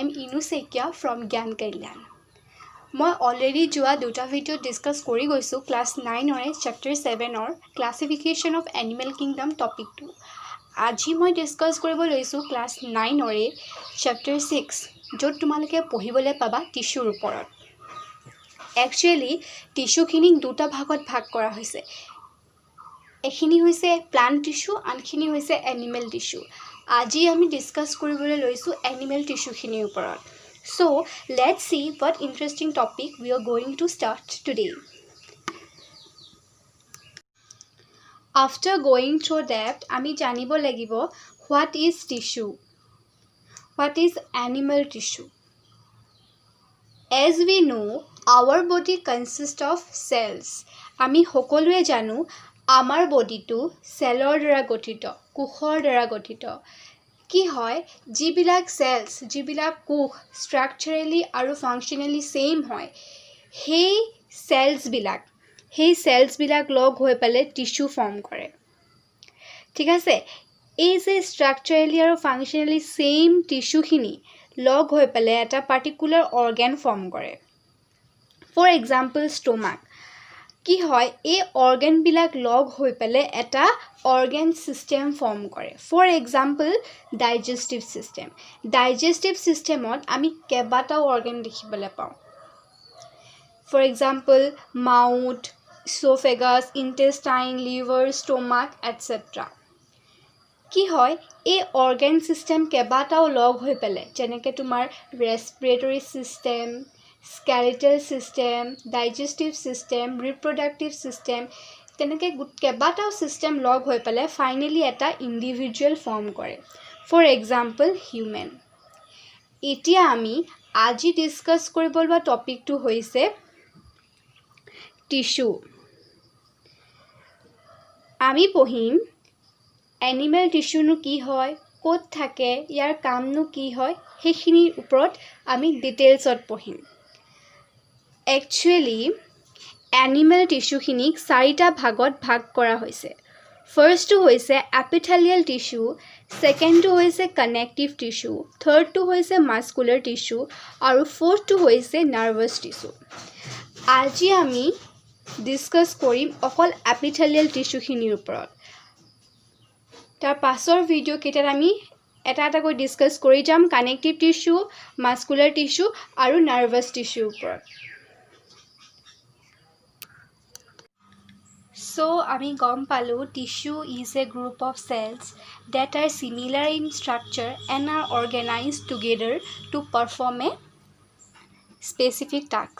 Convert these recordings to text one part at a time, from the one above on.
I am Inu Sekia from Gyan Kalyan. মই already যোৱা দুটা ভিডিঅ ডিসকাস কৰি গৈছো ক্লাস 9 ৰ চেপ্টাৰ 7 ৰ ক্লাসিফিকেশন অফ এনিমেল কিংডম টপিকটো আজি মই ডিসকাস কৰিব লৈছো ক্লাস 9 ৰ চেপ্টাৰ 6 য'ত তোমালোকে পঢ়িবলৈ পাবা টিস্যুৰ ওপৰত একচুয়ালি টিস্যুখিনিক দুটা ভাগত ভাগ কৰা হৈছে এখিনি হৈছে প্লান্ট টিস্যু আনখিনি হৈছে এনিমেল টিস্যু আজি আমি ডিসকাস কৰিবলৈ লৈছো এনিমেল টিস্যুখিনিৰ ওপৰত So, let's see what interesting topic we are going to start today. After going through that, আমি জানিব লাগিব what is tissue? What is animal tissue? As we know, our body consists of cells. আমি সকলোৱে জানো আমাৰ বডিটো সেলৰ দ্বাৰা গঠিত, কোষৰ দ্বাৰা গঠিত। কি হয় যিবিলাক সেলস যিবিলাক কোষ স্ট্ৰাকচাৰেলি আৰু ফাংশনালি সেম হয় সেই সেলস বিলাক লগ হৈ পেলে টিস্যু ফৰ্ম কৰে ঠিক আছে এই যে স্ট্ৰাকচাৰেলি আৰু ফাংশনালি সেম টিস্যুখিনি লগ হৈ পেলে এটা পাৰ্টিকুলাৰ অৰ্গান ফৰ্ম কৰে ফৰ এক্সাম্পল ষ্টমাক কি হয় এই অৰ্গান বিলাক লগ হৈ পেলে এটা অৰ্গান সিস্টেম ফৰ্ম কৰে ফৰ এক্সাম্পল ডাইজেষ্টিভ সিস্টেমত আমি কেইবাটাও অৰ্গান দেখিবলৈ পাওঁ for example mouth oesophagus intestine liver stomach etcetera কি হয় এই অৰ্গান সিস্টেম কেইবাটাও লগ হৈ পেলে যেনেকৈ তোমাৰ ৰেসপিৰেটৰী system skeletal system, digestive system, reproductive system তেনেকে কেইবাটাও সিস্টেম লগ হৈ পেলে ফাইনালি এটা ইন্ডিভিজুৱেল ফৰ্ম কৰে ফৰ এক্সাম্পল হিউম্যান এতিয়া আমি আজি ডিসকাস কৰিব লোৱা টপিকটো হৈছে টিস্যু আমি পঢ়িম এনিমেল টিস্যুনো কি হয় ক'ত থাকে ইয়াৰ কামনো কি হয় সেইখিনিৰ ওপৰত আমি ডিটেইলছত পঢ়িম Actually, animal টিস্যুখিনিক চাৰিটা ভাগত ভাগ কৰা হৈছে ফাৰ্ষ্টটো হৈছে এপিথেলিয়েল টিস্যু সেকেন্ডটো হৈছে কানেক্টিভ টিস্যু থাৰ্ডটো হৈছে মাস্কুলাৰ টিস্যু আৰু ফোৰ্থটো হৈছে নাৰ্ভাছ টিস্যু আজি আমি ডিসকাস কৰিম অকল এপিথেলিয়েল টিস্যুখিনিৰ ওপৰত তাৰ পাছৰ ভিডিঅ কেইটাত আমি এটা কৈ ডিসকাস কৰি যাম কানেক্টিভ টিস্যু মাস্কুলাৰ টিস্যু আৰু নাৰ্ভাছ টিস্যুৰ ওপৰত So, আমি গম পালো tissue is a group of cells that are similar in structure and are organized together to perform a specific task.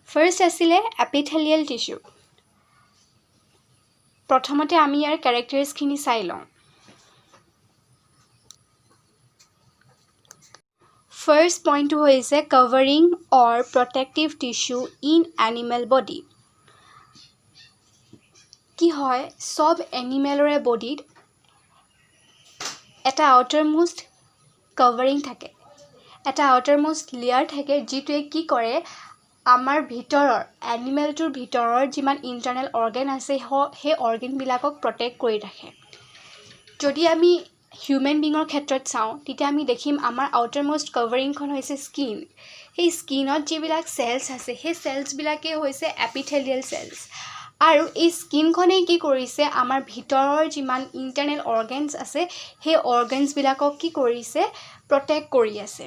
First asile epithelial tissue. প্ৰথমতে আমি ইয়াৰ characters খিনি চাই লওঁ First point হৈছে covering or protective tissue in animal body. কি হয় সব এনিমেলৰে বডিত এটা আউটাৰমোষ্ট কভাৰিং থাকে এটা আউটাৰমোষ্ট লেয়াৰ থাকে যিটোৱে কি কৰে আমাৰ ভিতৰৰ এনিমেলটোৰ ভিতৰৰ যিমান ইন্টাৰনেল অৰ্গান আছে সেই অৰ্গানবিলাকক প্ৰটেক্ট কৰি ৰাখে যদি আমি হিউম্যান বিঙৰ ক্ষেত্ৰত চাওঁ তেতিয়া আমি দেখিম আমাৰ আউটাৰমোষ্ট কভাৰিংখন হৈছে স্কিন সেই স্কিনত যিবিলাক সেলস আছে সেই সেলসবিলাকে হৈছে এপিথেলিয়েল সেলস আৰু এই স্কিনখনে কি কৰিছে আমাৰ ভিতৰৰ যিমান ইন্টাৰনেল অৰ্গানছ আছে সেই অৰ্গানছ বিলাকক কি কৰিছে প্ৰটেক্ট কৰি আছে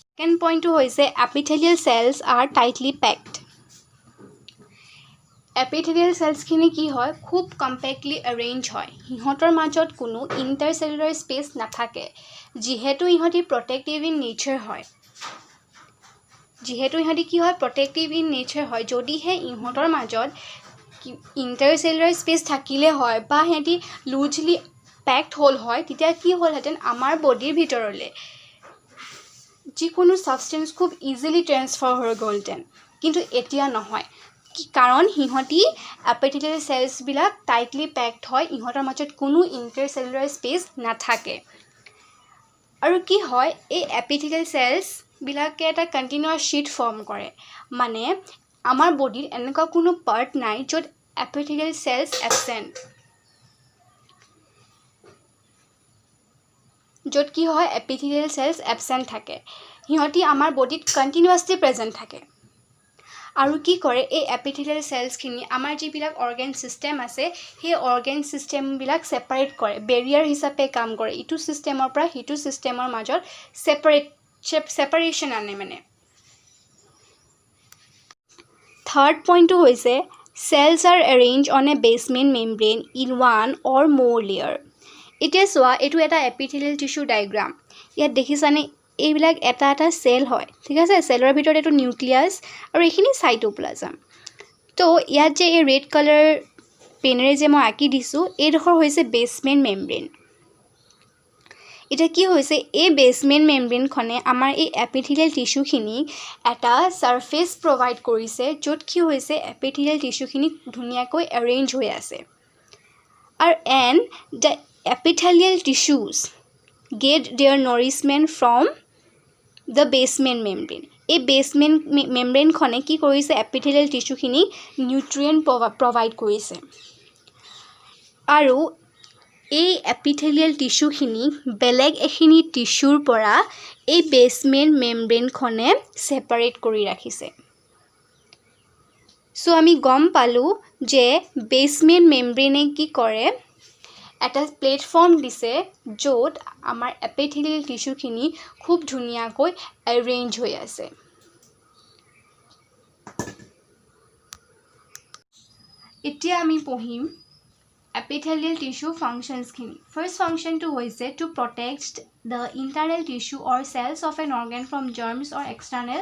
সেকেন্ড পইণ্টটো হৈছে এপিথেলিয়েল সেলস are tightly packed এপিথেলিয়েল সেলসখিনি কি হয় খুব কম্পেক্টলি অ্যাৰেঞ্জ হয় হিহঁতৰ মাজত কোনো ইন্টাৰসেলুলাৰ স্পেচ নাথাকে যিহেতু ইহঁতি প্ৰটেক্টিভ ইন নেচাৰ হয় যিহেতু ইহঁতি কি হয় প্ৰটেক্টিভ ইন নেচাৰ হয় যদিহে ইহঁতৰ মাজত ইন্টাৰসেলুলাৰ স্পেচ থাকিলে হয় বা ইহঁতি লুজলি প্যাকড হ'ল হয় তেতিয়া কি হ'লহেঁতেন আমাৰ বডিৰ ভিতৰলৈ যিকোনো সাবষ্টেন্স খুব ইজিলি ট্ৰান্সফাৰ হৈ গ'লহেঁতেন কিন্তু এতিয়া নহয় কাৰণ ইহঁতি এপিথেলিয়েল সেলসবিলাক টাইটলি প্যাকড হয় ইহঁতৰ মাজত কোনো ইন্টাৰসেলুলাৰ স্পেচ নাথাকে আৰু কি হয় এই এপিথেলিয়েল সেলস বিলাকে এটা কন্টিনিউয়াস শীট ফৰ্ম কৰে মানে আমাৰ বডিৰ এনেকুৱা কোনো পাৰ্ট নাই য'ত এপিথেলিয়েল সেলস এবসেন্ট য'ত কি হয় এপিথেলিয়েল চেলছ এবচেণ্ট থাকে সিহঁতি আমাৰ বডিত কণ্টিনিউৱাছলি প্ৰেজেণ্ট থাকে আৰু কি কৰে এই এপিথেলিয়েল চেলছখিনি আমাৰ যিবিলাক অৰ্গেন ছিষ্টেম আছে সেই অৰ্গেন ছিষ্টেমবিলাক ছেপাৰেট কৰে বেৰিয়াৰ হিচাপে কাম কৰে ইটো ছিষ্টেমৰ পৰা সিটো ছিষ্টেমৰ মাজত ছেপাৰেশ্যন আনে মানে থাৰ্ড পইণ্টটো হৈছে cells are arranged on a basement membrane in one or more layer. এতিয়া চোৱা এইটো এটা epithelial tissue diagram ইয়াত দেখিছানে এইবিলাক এটা এটা সেল হয় ঠিক আছে সেলৰ ভিতৰত এইটো নিউক্লিয়াছ আৰু এইখিনি সাইটোপ্লাজম তো ইয়াত যে এই ৰেড কালাৰ পেনেৰে যে মই আঁকি দিছোঁ এইডোখৰ হৈছে বেসমেন্ট মেমব্ৰেন এটা কি হৈছে এই বেসমেন্ট মেমব্ৰেনখনে আমাৰ এই এপিথেলিয়েল টিস্যুখিনি এটা সাৰফেস প্ৰভাইড কৰিছে য'ত কি হৈছে এপিথেলিয়েল টিস্যুখিনি ধুনীয়াকৈ এৰেঞ্জ হৈ আছে and the epithelial tissues get their nourishment from the basement membrane এই বেসমেন্ট মেমব্ৰেনখনে কি কৰিছে এপিথেলিয়েল টিস্যুখিনি নিউট্ৰিয়েন্ট প্ৰভাইড কৰিছে আৰু এই এপিথেলিয়েল টিস্যুখিনি বেলেগ এখিনি টিস্যুৰ পৰা এই বেসমেন্ট মেমব্ৰেনখনে সেপাৰেট কৰি ৰাখিছে সো আমি গম পালো যে বেসমেন্ট মেমব্ৰেনে কি কৰে এটা প্লেটফৰ্ম দিছে য'ত আমাৰ এপিথেলিয়েল টিস্যুখিনি খুব ধুনীয়াকৈ এৰেঞ্জ হৈ আছে এতিয়া আমি পঢ়িম epithelial tissue functions khini first function to hoise to protect the internal tissue or cells of an organ from germs or external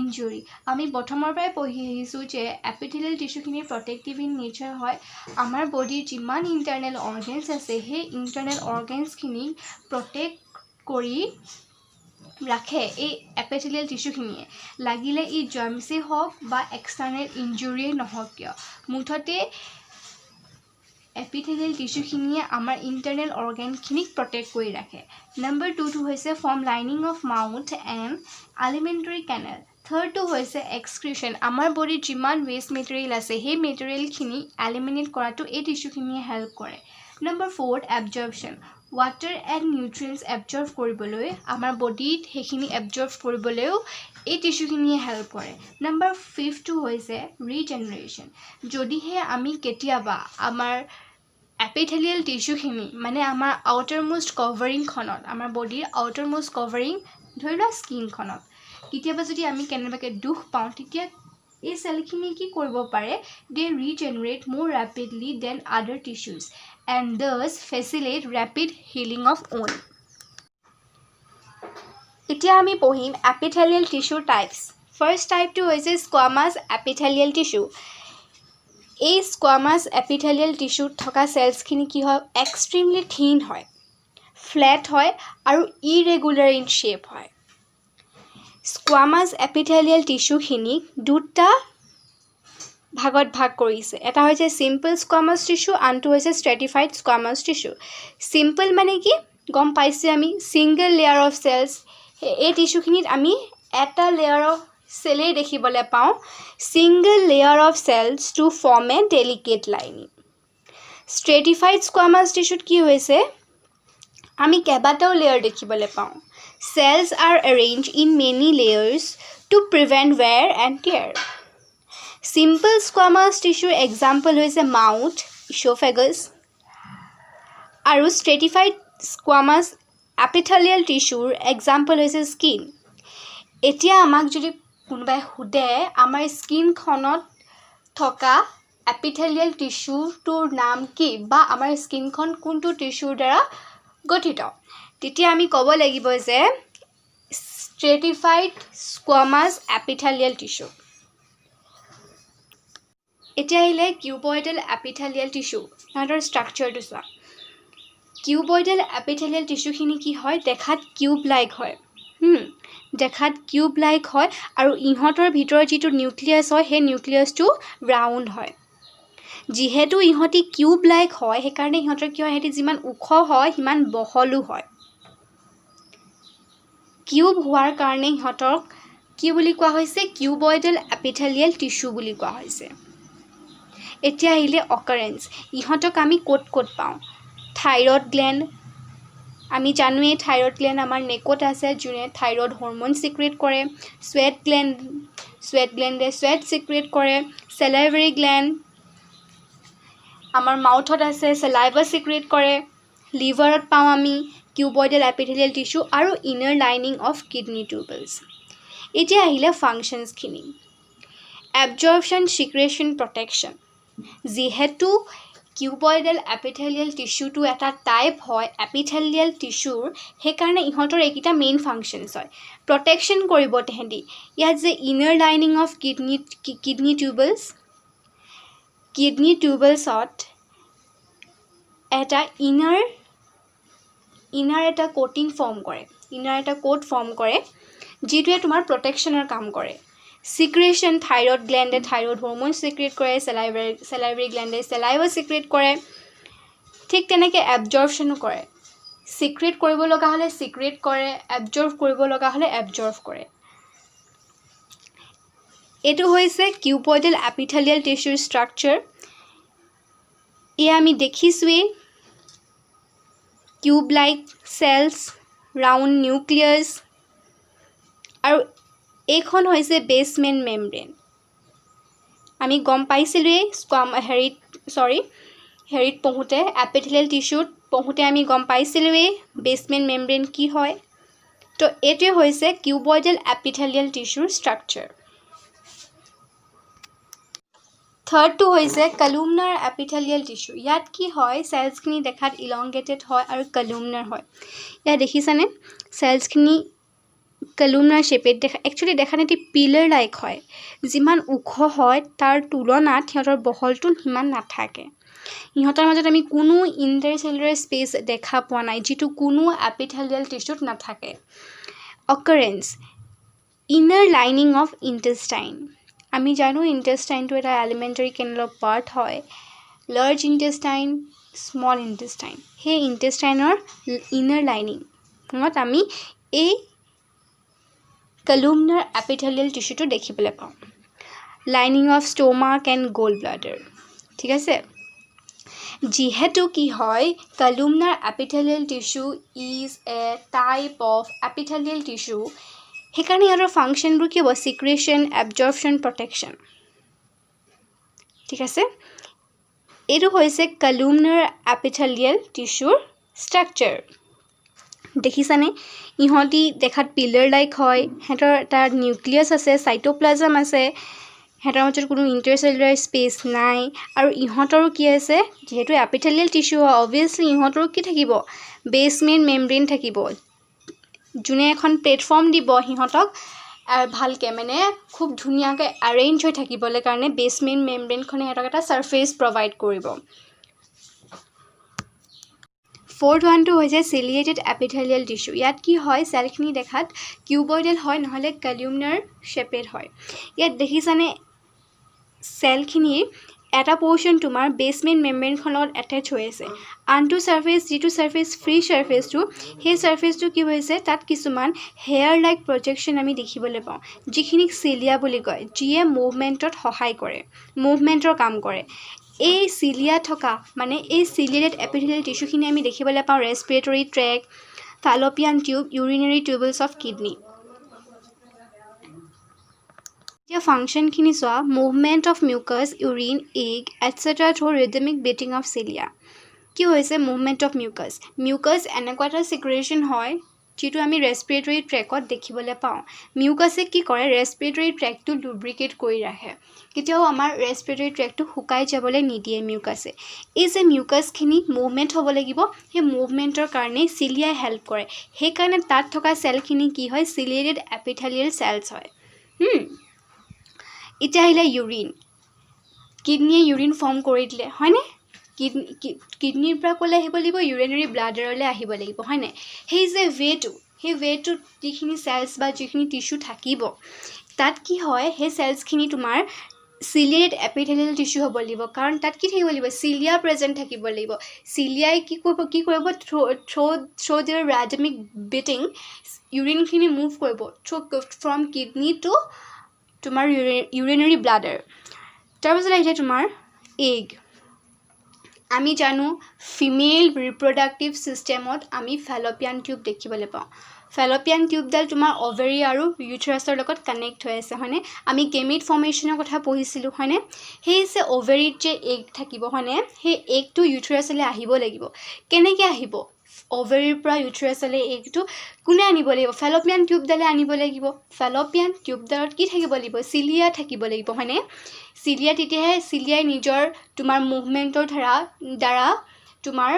injury ami bothomor prai pohi hisu je epithelial tissue khini protective in nature hoy amar body jiman internal organs ase he internal organs khini protect kori rakhe ei epithelial tissue khini lagile I germs e hok ba external injury nohok kya muthote epithelial tissue khiniye amar internal organ khinik protect kori rakhe number 2 to hoise form lining of mouth and alimentary canal third to hoise excretion amar body jiman waste material ase he material khini eliminate koratu ei tissue khiniye help kore number 4 absorption water and nutrients absorb koriboloi amar body hekhini absorb koriboleu এই tissue খিনিয়ে help কৰে number 5 two হৈছে ৰিজেনাৰেশ্যন যদিহে আমি কেতিয়াবা আমাৰ এপিথেলিয়েল tissue খিনি মানে আমাৰ আউটাৰ মোষ্ট কভাৰিং খনত আমাৰ বডিৰ আউটাৰ মোষ্ট কভাৰিং ধৰিলা স্কিন খনত কেতিয়াবা যদি আমি কেনেবাকে দুখ পাওঁ তেতিয়া এই সেলখিনি কি কৰিব পাৰে দে ৰিজেনাৰেট মোৰ ৰেপিডলি দেন আদাৰ tissues and thus facilitate rapid healing of own এতিয়া আমি পঢ়িম epithelial tissue types first type to হৈছে squamous epithelial tissue এই squamous epithelial tissue থকা cells খিনি কি হয় extremely thin হয় flat হয় আৰু irregular in shape হয় squamous epithelial tissue খিনি দুটা ভাগত ভাগ কৰিছে এটা হৈছে simple squamous tissue আনটো হৈছে stratified squamous tissue simple মানে কি গম পাইছে আমি single layer of cells এই টিস্যু খিনিত আমি এটা লেয়াৰ অফ সেলে দেখিবলৈ পাওঁ single layer of cells to form a delicate lining stratified squamous tissue কি হৈছে আমি কেইবাটাও লেয়াৰ দেখিবলৈ পাওঁ cells are arranged in many layers to prevent wear and tear simple squamous tissue example হৈছে mouth esophagus আৰু stratified squamous epithelial tissue example হৈছে skin এতিয়া আমাক যদি কোনবাই হুদে আমাৰ স্কিন খনত থকা epithelial tissue টোৰ নাম কি বা আমাৰ স্কিন খন কোনটো টিস্যুৰ দ্বাৰা গঠিত তেতিয়া আমি ক'ব লাগিব যে stratified squamous epithelial tissue এতিয়া আহিলে cuboidal epithelial tissue নামৰ ষ্ট্ৰাকচাৰটো চোৱা cuboidal epithelial tissue খিনি কি হয় দেখাত কিউব লাইক হয় দেখাত কিউব লাইক হয় আৰু ইহঁতৰ ভিতৰৰ যেটো নিউক্লিয়াছ হয় হে নিউক্লিয়াছটো ৰাউন্ড হয় যেহেতু ইহঁতি কিউব লাইক হয় হে কাৰণে ইহঁতৰ কি হয় হেতি যিমান উখ হয় হিমান বহলু হয় কিউব হোৱাৰ কাৰণে ইহঁতক কি বুলি কোৱা হৈছে cuboidal epithelial tissue বুলি কোৱা হৈছে এতিয়া আহিলে অকাৰেন্স ইহঁতক আমি কোট পাওঁ thyroid gland আমি জানোৱেই থাইৰয়ড গ্লেণ্ড আমাৰ নেকত আছে যোনে থাইৰয়ড হৰম'ন সিক্ৰেট কৰে স্ৱেট গ্লেণ্ডে স্ৱেট সিক্ৰেট কৰে চেলাইভাৰী গ্লেণ্ড আমাৰ মাউথত আছে চেলাইভা সিক্ৰেট কৰে লিভাৰত পাওঁ আমি কিউবয়ডেল এপিথেলিয়েল টিস্যু আৰু ইনাৰ লাইনিং অফ কিডনি টিউবলছ এতিয়া আহিলে ফাংচনছখিনি এবজৰ্পশ্যন সিক্ৰেশ্যন প্ৰটেকশ্যন যিহেতু কিউবয়ডেল এপিথেলিয়েল টিস্যুটো এটা টাইপ হয় এপিথেলিয়েল টিস্যুৰ সেইকাৰণে ইহঁতৰ এইকেইটা মেইন ফাংচনছ হয় প্ৰটেকশ্যন কৰিব তেহেঁতি ইয়াত যে ইনাৰ লাইনিং অফ কিডনি টিউবলছত এটা ইনাৰ এটা কোটিং ফৰ্ম কৰে ইনাৰ এটা কোট ফৰ্ম কৰে যিটোৱে তোমাৰ প্ৰটেকশ্যনৰ কাম কৰে সিক্ৰেশ্যন থাইৰয়ড গ্লেণ্ডে থাইৰয়ড হৰম'ন সিক্ৰেট কৰে চেলাইভাৰী গ্লেণ্ডে চেলাইভা সিক্ৰেট কৰে ঠিক তেনেকৈ এবজৰ্পশ্যনো কৰে সিক্ৰেট কৰিব লগা হ'লে সিক্ৰেট কৰে এবজৰ্ভ কৰিব লগা হ'লে এবজৰ্ভ কৰে এইটো হৈছে কিউবয়ডেল এপিথেলিয়েল টিস্যুৰ ষ্ট্ৰাকচাৰ এয়া আমি দেখিছোৱেই cube like cells round nucleus আৰু এইখন হৈছে বেছমেণ্ট মেমব্ৰেন আমি গম পাইছিলোঁৱেই হেৰিত পঢ়োঁতে এপিথেলিয়েল টিস্যুত পঢ়োঁতে আমি গম পাইছিলোঁৱেই বেছমেণ্ট মেমব্ৰেন কি হয় তো এইটোৱে হৈছে কিউবয়ডেল এপিথেলিয়েল টিস্যুৰ ষ্ট্ৰাকচাৰ থাৰ্ডটো হৈছে কলুমনাৰ এপিথেলিয়েল টিস্যু ইয়াত কি হয় চেলছখিনি দেখাত ইলংগেটেড হয় আৰু কলুমনাৰ হয় ইয়াত দেখিছানে চেলছখিনি কলুমনাৰ শ্বেপেড একচুৱেলি দেখাত এটি পিলাৰ লাইক হয় যিমান ওখ হয় তাৰ তুলনাত সিহঁতৰ বহলটো সিমান নাথাকে ইহঁতৰ মাজত আমি কোনো ইণ্টাৰচেলুলাৰ স্পেচ দেখা পোৱা নাই যিটো কোনো এপিথেলিয়েল টিস্যুত নাথাকে occurrence inner lining of intestine আমি জানো ইণ্টেষ্টাইনটো এটা এলিমেণ্টাৰী কেনেলৰ পাৰ্ট হয় লাৰ্জ ইণ্টেষ্টাইন স্মল ইণ্টেষ্টাইন সেই ইণ্টেষ্টাইনৰ ইনাৰ লাইনিঙত আমি এই কলুমনাৰ এপিথেলিয়েল টিস্যুটো দেখিবলৈ পাওঁ lining of stomach and gall bladder ঠিক আছে যিহেতু কি হয় columnar epithelial tissue is a type of epithelial tissue সেইকাৰণে ইয়াৰ ফাংচনবোৰ কি হ'ব সিক্ৰেশ্যন এবজৰ্পশ্যন প্ৰটেকশ্যন ঠিক আছে এইটো হৈছে কলুমনাৰ এপিথেলিয়েল টিস্যুৰ ষ্ট্ৰাকচাৰ দেখিছানে ইহঁতি দেখাত পিলাৰ লাইক হয় সিহঁতৰ এটা নিউক্লিয়াছ আছে চাইটোপ্লাজম আছে সিহঁতৰ মাজত কোনো ইণ্টাৰচেলুলাৰ স্পেচ নাই আৰু ইহঁতৰো কি আছে যিহেতু এপিথেলিয়েল টিস্যু হয় অবভিয়াছলি ইহঁতৰো কি থাকিব বেছমেণ্ট মেমব্ৰেন থাকিব যোনে এখন প্লেটফৰ্ম দিব সিহঁতক ভালকৈ মানে খুব ধুনীয়াকৈ এৰেঞ্জ হৈ থাকিবলৈ কাৰণে বেছমেণ্ট মেমব্ৰেনখনে সিহঁতক এটা ছাৰ্ফেচ প্ৰভাইড কৰিব ফ'ৰ্থ ওৱানটো হৈছে চিলিয়েটেড এপিথেলিয়েল টিস্যু ইয়াত কি হয় চেলখিনি দেখাত কিউবয়ডেল হয় নহ'লে কলুমনাৰ শ্বেপেড হয় ইয়াত দেখিছানে চেলখিনিৰ এটা পৰ্শ্যন তোমাৰ বেছমেণ্ট মেমব্ৰেনখনৰ লগত এটেচ হৈ আছে আনটো ছাৰ্ফেচ যিটো ছাৰ্ফেচ ফ্ৰী ছাৰ্ফেচটো সেই ছাৰ্ফেচটো কি হৈছে তাত কিছুমান হেয়াৰ লাইক প্ৰজেকশ্যন আমি দেখিবলৈ পাওঁ যিখিনিক চিলিয়া বুলি কয় যিয়ে মুভমেণ্টত সহায় কৰে মুভমেণ্টৰ কাম কৰে এই চিলিয়া থকা মানে এই চিলিয়েটেড এপিথেলিয়েল টিস্যুখিনি আমি দেখিবলৈ পাওঁ respiratory tract fallopian tube urinary tubules of kidney এতিয়া ফাংচনখিনি চোৱা movement of mucus urine egg etcetera through rhythmic beating of cilia কি হৈছে মুভমেণ্ট অফ মিউকাছ এনেকুৱা এটা চিক্ৰেশ্যন হয় যিটো আমি ৰেছপিৰেটৰী ট্ৰেকত দেখিবলৈ পাওঁ মিউকাছে কি কৰে ৰেছপিৰেটৰী ট্ৰেকটো লুব্ৰিকেট কৰি ৰাখে কেতিয়াও আমাৰ ৰেছপিৰেটৰী ট্ৰেকটো শুকাই যাবলৈ নিদিয়ে মিউকাছে এই যে মিউকাছখিনি মুভমেণ্ট হ'ব লাগিব সেই মুভমেণ্টৰ কাৰণে চিলিয়াই হেল্প কৰে সেইকাৰণে তাত থকা চেলখিনি কি হয় চিলিয়েটেড এপিথেলিয়েল চেলছ হয় এতিয়া আহিলে ইউৰিন কিডনিয়ে ইউৰিন ফৰ্ম কৰি দিলে হয়নে কিডনিৰ পৰা ক'লে আহিব লাগিব ইউৰিনেৰী ব্লাডাৰলৈ আহিব লাগিব হয়নে সেই যে সেই ৱেটোত যিখিনি চেলছ বা যিখিনি টিস্যু থাকিব তাত কি হয় সেই চেলছখিনি তোমাৰ চিলিয়েটেড এপিথেলিয়েল টিস্যু হ'ব লাগিব কাৰণ তাত কি থাকিব লাগিব চিলিয়া প্ৰেজেণ্ট থাকিব লাগিব চিলিয়াই কি কৰিব through there rhythmic beating ইউৰিনখিনি move কৰিব ফ্ৰম কিডনি টু তোমাৰ ইউৰিনেৰী ব্লাডাৰ তাৰপিছত আহিলে তোমাৰ এগ আমি জানো ফিমেল ৰিপ্ৰডাক্টিভ ছিষ্টেমত আমি ফেলপিয়ান টিউব দেখিবলৈ পাওঁ ফেলপিয়ান টিউবডাল তোমাৰ অভেৰী আৰু ইউথেৰাছৰ লগত কানেক্ট হৈ আছে হয়নে আমি গেমিট ফৰ্মেশ্যনৰ কথা পঢ়িছিলোঁ হয়নে সেই যে অভেৰীত যে এগ থাকিব হয়নে সেই এগটো ইউথেৰাছলৈ আহিব লাগিব কেনেকৈ আহিব অভেৰীৰ পৰা ইউথেৰাছলৈ এগটো কোনে আনিব লাগিব ফেলপিয়ান টিউবডালে আনিব লাগিব ফেলপিয়ান টিউবডালত কি থাকিব লাগিব চিলিয়া থাকিব লাগিব হয়নে চিলিয়া তেতিয়াহে চিলিয়াই নিজৰ তোমাৰ মুভমেণ্টৰ দ্বাৰা তোমাৰ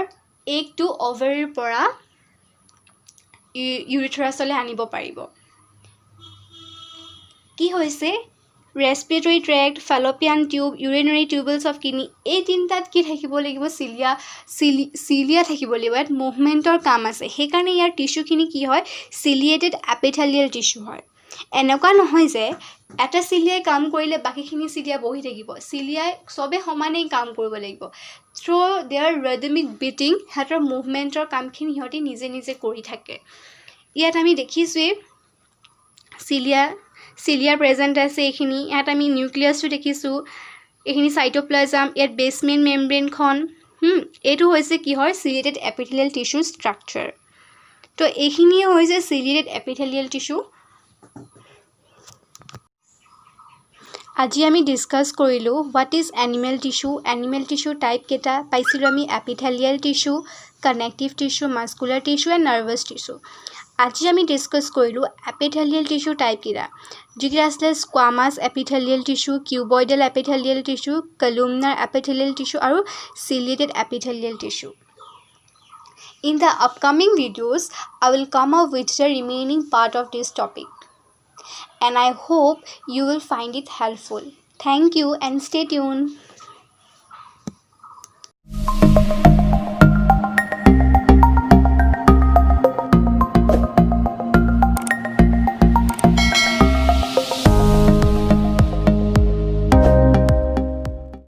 এগটো অভেৰীৰ পৰা ইউথেৰাছলৈ আনিব পাৰিব কি হৈছে respiratory tract fallopian tube urinary tubules of kidney এই তিনিটাত কি থাকিব লাগিব চিলিয়া থাকিব লাগিব ইয়াত মুভমেণ্টৰ কাম আছে সেইকাৰণে ইয়াৰ টিচুখিনি কি হয় চিলিয়েটেড এপিথেলিয়েল টিচু হয় এনেকুৱা নহয় যে এটা চিলিয়াই কাম কৰিলে বাকীখিনি চিলিয়া বহি থাকিব চিলিয়াই চবে সমানেই কাম কৰিব লাগিব থ্ৰু দেয়াৰ ৰিদমিক বিটিং সিহঁতৰ মুভমেণ্টৰ কামখিনি সিহঁতি নিজে নিজে কৰি থাকে ইয়াত আমি দেখিছোঁৱেই চিলিয়াৰ প্ৰেজেণ্ট আছে এইখিনি ইয়াত আমি নিউক্লিয়াছটো দেখিছোঁ এইখিনি চাইটোপ্লাজম ইয়াত বেছমেণ্ট মেমব্ৰেইনখন এইটো হৈছে কি হয় চিলিয়েটেড এপিথেলিয়েল টিচু ষ্ট্ৰাকচাৰ তো এইখিনিয়ে হৈছে চিলিয়েটেড এপিথেলিয়েল টিচু আজি আমি ডিছকাছ কৰিলোঁ what is animal tissue type কেইটা পাইছিলোঁ আমি epithelial tissue connective tissue muscular tissue and nervous tissue আজি আমি ডিছকাছ কৰিলোঁ এপিথেলিয়েল টিচু টাইপ কেইটা যিকেইটা আছিলে স্কুৱামাছ এপিথেলিয়েল টিচু কিউবইডেল এপিথেলিয়েল টিচু কলুমনাৰ এপিথেলিয়েল টিচু আৰু চিলিয়েটেড এপিথেলিয়েল tissue In the upcoming videos, I will come up with the remaining part of this topic. And I hope you will find it helpful. Thank you and stay tuned.